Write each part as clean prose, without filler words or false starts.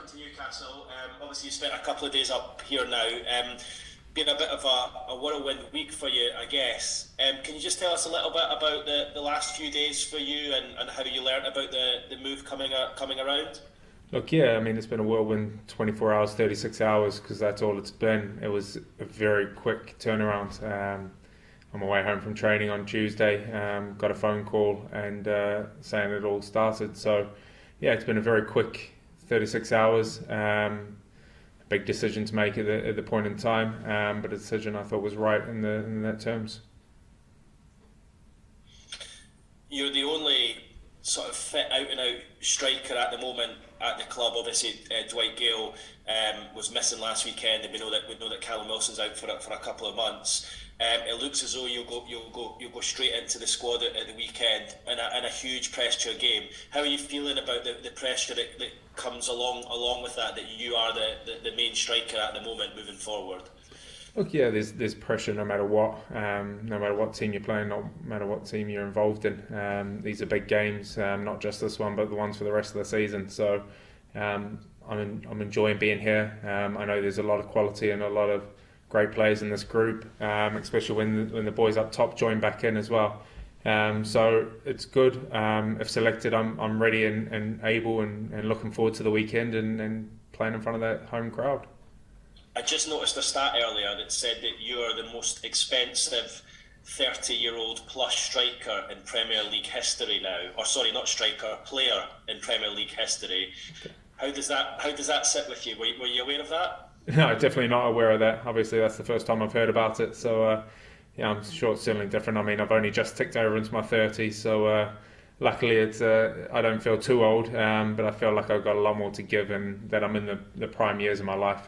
welcome to Newcastle. Obviously, you spent a couple of days up here now. Been a bit of a whirlwind week for you, I guess. Can you just tell us a little bit about the last few days for you and how you learnt about the move coming around? Look, yeah, I mean, it's been a whirlwind 24 hours, 36 hours, because that's all it's been. It was a very quick turnaround. On my way home from training on Tuesday, got a phone call and saying it all started. So, yeah, it's been a very quick 36 hours. A big decision to make at the point in time, but a decision I thought was right in that terms. You're the only sort of fit out-and-out striker at the moment at the club. Obviously, Dwight Gale was missing last weekend, and we know that Callum Wilson's out for a couple of months. It looks as though you'll go straight into the squad at the weekend in a huge pressure game. How are you feeling about the pressure that comes along with that you are the main striker at the moment moving forward? Look, yeah, there's pressure no matter what team you're playing, no matter what team you're involved in. These are big games, not just this one, but the ones for the rest of the season. So I'm enjoying being here. I know there's a lot of quality and a lot of great players in this group, especially when the boys up top join back in as well. So it's good. If selected, I'm ready and able and looking forward to the weekend and playing in front of that home crowd. I just noticed a stat earlier that said that you are the most expensive 30-year-old plus striker in Premier League history now. Or sorry, not striker, player in Premier League history. Okay. How does that sit with you? Were you aware of that? No, definitely not aware of that. Obviously, that's the first time I've heard about it. So, yeah, I'm sure it's certainly different. I mean, I've only just ticked over into my 30s, so luckily I don't feel too old, but I feel like I've got a lot more to give and that I'm in the prime years of my life.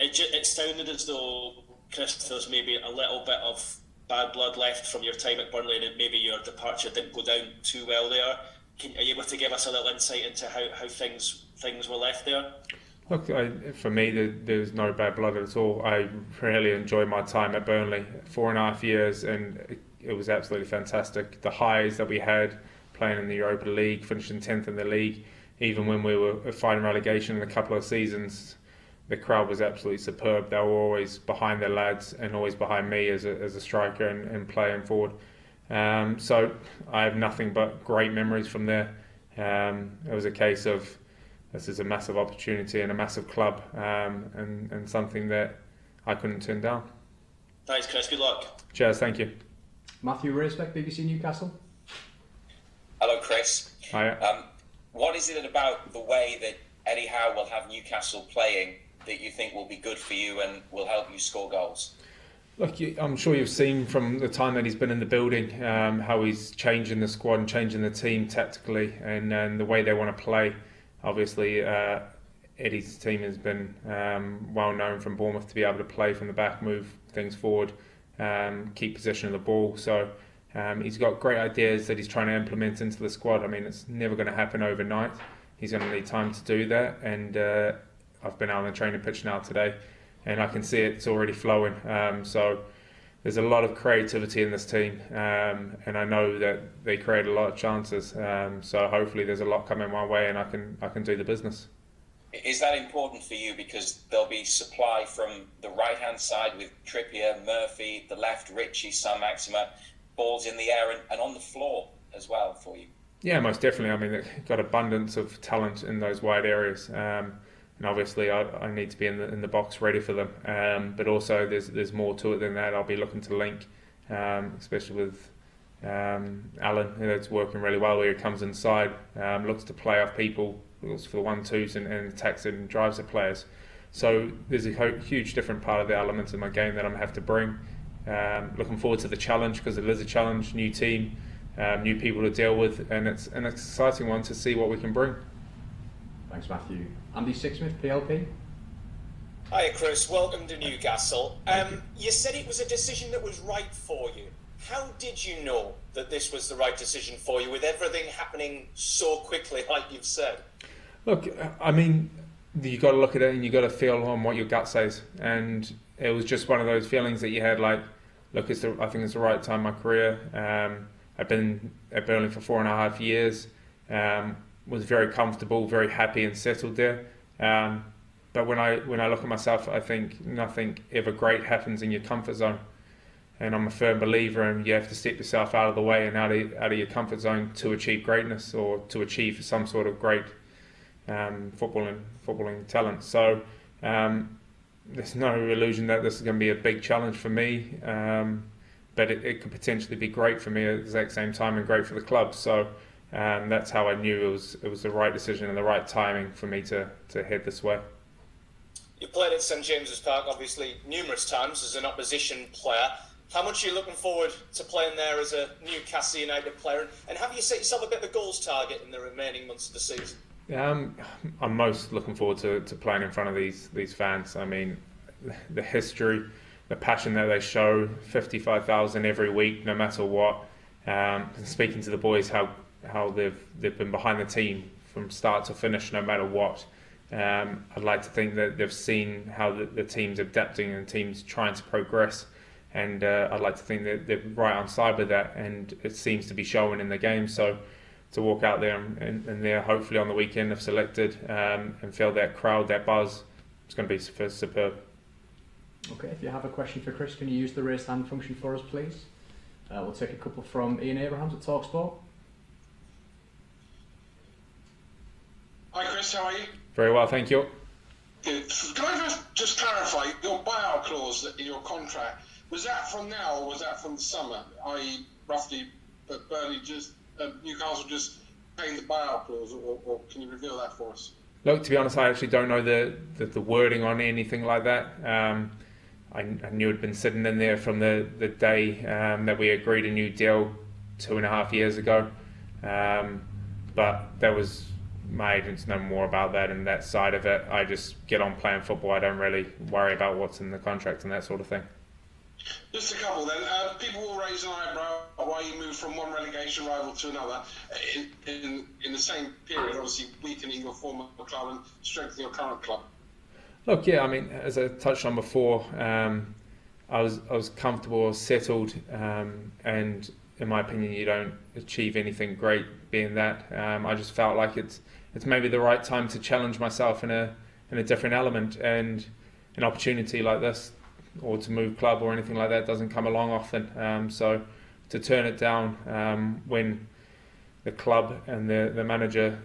It sounded as though, Chris, there's maybe a little bit of bad blood left from your time at Burnley, and maybe your departure didn't go down too well there. Are you able to give us a little insight into how things were left there? Look, for me, there's no bad blood at all. I really enjoyed my time at Burnley, 4.5 years, and it was absolutely fantastic. The highs that we had playing in the Europa League, finishing 10th in the league, even when we were fighting relegation in a couple of seasons, the crowd was absolutely superb. They were always behind their lads and always behind me as a striker and playing forward. So I have nothing but great memories from there. It was a case of this is a massive opportunity and a massive club, and something that I couldn't turn down. Thanks, Chris. Good luck. Cheers. Thank you. Matthew Racebeck, BBC Newcastle. Hello, Chris. Hi. What is it about the way that Eddie Howe will have Newcastle playing that you think will be good for you and will help you score goals? Look, I'm sure you've seen from the time that he's been in the building how he's changing the squad and changing the team tactically and the way they want to play. Obviously, Eddie's team has been well known from Bournemouth to be able to play from the back, move things forward, keep possession of the ball. So he's got great ideas that he's trying to implement into the squad. I mean, it's never going to happen overnight. He's going to need time to do that. And I've been out on the training pitch now today, and I can see it's already flowing. So there's a lot of creativity in this team, and I know that they create a lot of chances. So hopefully there's a lot coming my way, and I can do the business. Is that important for you because there'll be supply from the right-hand side with Trippier, Murphy, the left, Ritchie, Saint-Maximin, balls in the air and on the floor as well for you? Yeah, most definitely. I mean, they've got abundance of talent in those wide areas. And obviously, I need to be in the box ready for them. But also, there's more to it than that. I'll be looking to link, especially with Alan, who's working really well where he comes inside, looks to play off people, looks for the 1-2s and attacks and drives the players. So there's a huge different part of the elements of my game that I'm going to have to bring. Looking forward to the challenge because it is a challenge, new team, new people to deal with, and it's an exciting one to see what we can bring. Thanks, Matthew. Andy Sixsmith, PLP. Hi, Chris. Welcome to Newcastle. You said it was a decision that was right for you. How did you know that this was the right decision for you with everything happening so quickly, like you've said? Look, I mean, you got to look at it and you got to feel on what your gut says. And it was just one of those feelings that you had like, look, I think it's the right time in my career. I've been at Burnley for 4.5 years. was very comfortable, very happy and settled there. But when I look at myself, I think nothing ever great happens in your comfort zone. And I'm a firm believer in you have to step yourself out of the way and out of your comfort zone to achieve greatness or to achieve some sort of great footballing talent. So there's no illusion that this is going to be a big challenge for me, but it could potentially be great for me at the exact same time and great for the club. So that's how I knew it was the right decision and the right timing for me to head this way. You played at St James's Park, obviously, numerous times as an opposition player. How much are you looking forward to playing there as a Newcastle United player? And have you set yourself a bit of a goals target in the remaining months of the season? I'm most looking forward to playing in front of these fans. I mean, the history, the passion that they show, 55,000 every week, no matter what. Speaking to the boys, how they've been behind the team from start to finish, no matter what. I'd like to think that they've seen how the team's adapting and the team's trying to progress. And I'd like to think that they're right on side with that, and it seems to be showing in the game. So to walk out there and there, hopefully on the weekend, if selected, and feel that crowd, that buzz, it's going to be superb. Okay, if you have a question for Chris, can you use the raised hand function for us, please? We'll take a couple from Ian Abrahams at TalkSport. Hi Chris, how are you? Very well, thank you. Good. Can I just clarify, your buyout clause in your contract, was that from now or was that from the summer? I.e. roughly, but Burnley Newcastle just paying the buyout clause, or can you reveal that for us? Look, to be honest, I actually don't know the wording on anything like that. I knew it had been sitting in there from the day that we agreed a new deal 2.5 years ago. But that was, my agents know more about that and that side of it. I just get on playing football. I don't really worry about what's in the contract and that sort of thing. Just a couple then. People will raise an eyebrow why you moved from one relegation rival to another in the same period, obviously weakening your former club and strengthening your current club. Look, yeah, I mean, as I touched on before, I was comfortable, settled, and in my opinion, you don't achieve anything great being that. I just felt like it's maybe the right time to challenge myself in a different element, and an opportunity like this, or to move club or anything like that, doesn't come along often. So to turn it down when the club and the manager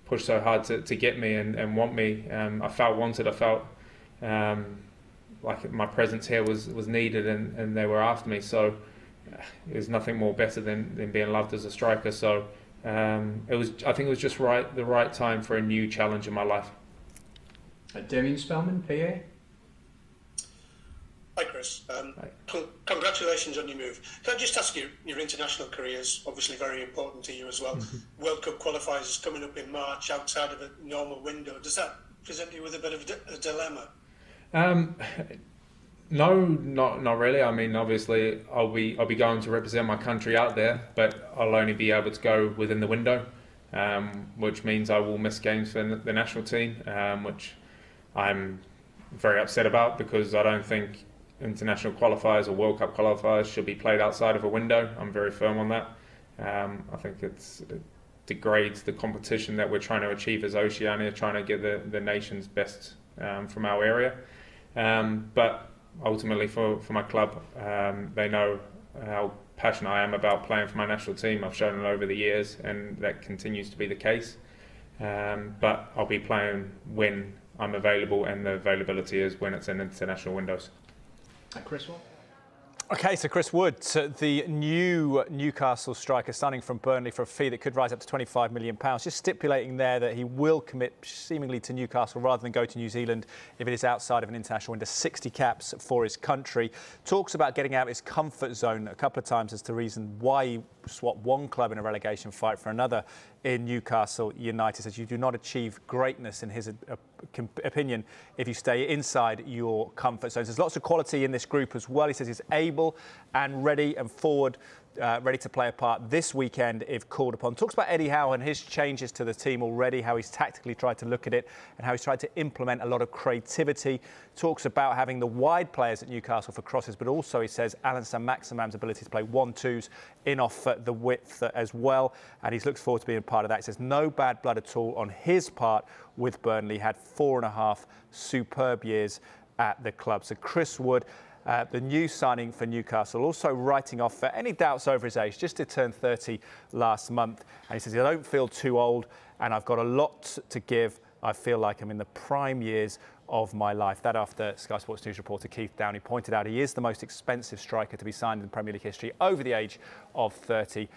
pushed so hard to get me and want me, I felt wanted. I felt like my presence here was needed, and they were after me. So there's nothing more better than being loved as a striker. So I think it was just the right time for a new challenge in my life. Damien Spellman, PA. Hi Chris, congratulations on your move. Can I just ask you, your international career is obviously very important to you as well. World Cup qualifiers coming up in March outside of a normal window. Does that present you with a bit of a dilemma? No, not really. I mean, obviously I'll be going to represent my country out there, but I'll only be able to go within the window, which means I will miss games for the national team, which I'm very upset about, because I don't think international qualifiers or World Cup qualifiers should be played outside of a window. I'm very firm on that. I think it degrades the competition that we're trying to achieve as Oceania, trying to get the nation's best from our area. But ultimately for my club, they know how passionate I am about playing for my national team. I've shown it over the years, and that continues to be the case. But I'll be playing when I'm available, and the availability is when it's in international windows. Chris Wood. OK, so Chris Wood, the new Newcastle striker, signing from Burnley for a fee that could rise up to £25 million, just stipulating there that he will commit seemingly to Newcastle rather than go to New Zealand if it is outside of an international window. 60 caps for his country. Talks about getting out of his comfort zone a couple of times as the reason why he swapped one club in a relegation fight for another in Newcastle United. Says you do not achieve greatness, in his opinion, if you stay inside your comfort zones. There's lots of quality in this group as well. He says he's able and ready and forward ready to play a part this weekend if called upon. Talks about Eddie Howe and his changes to the team already, how he's tactically tried to look at it and how he's tried to implement a lot of creativity. Talks about having the wide players at Newcastle for crosses, but also he says Alan Saint-Maximin's ability to play 1-2s in off the width as well, and he looks forward to being part of that. He says no bad blood at all on his part with Burnley, had 4.5 superb years at the club. So Chris Wood, the new signing for Newcastle, also writing off any doubts over his age. Just did turn 30 last month. And he says, I don't feel too old and I've got a lot to give. I feel like I'm in the prime years of my life. That after Sky Sports News reporter Keith Downey pointed out he is the most expensive striker to be signed in Premier League history over the age of 30.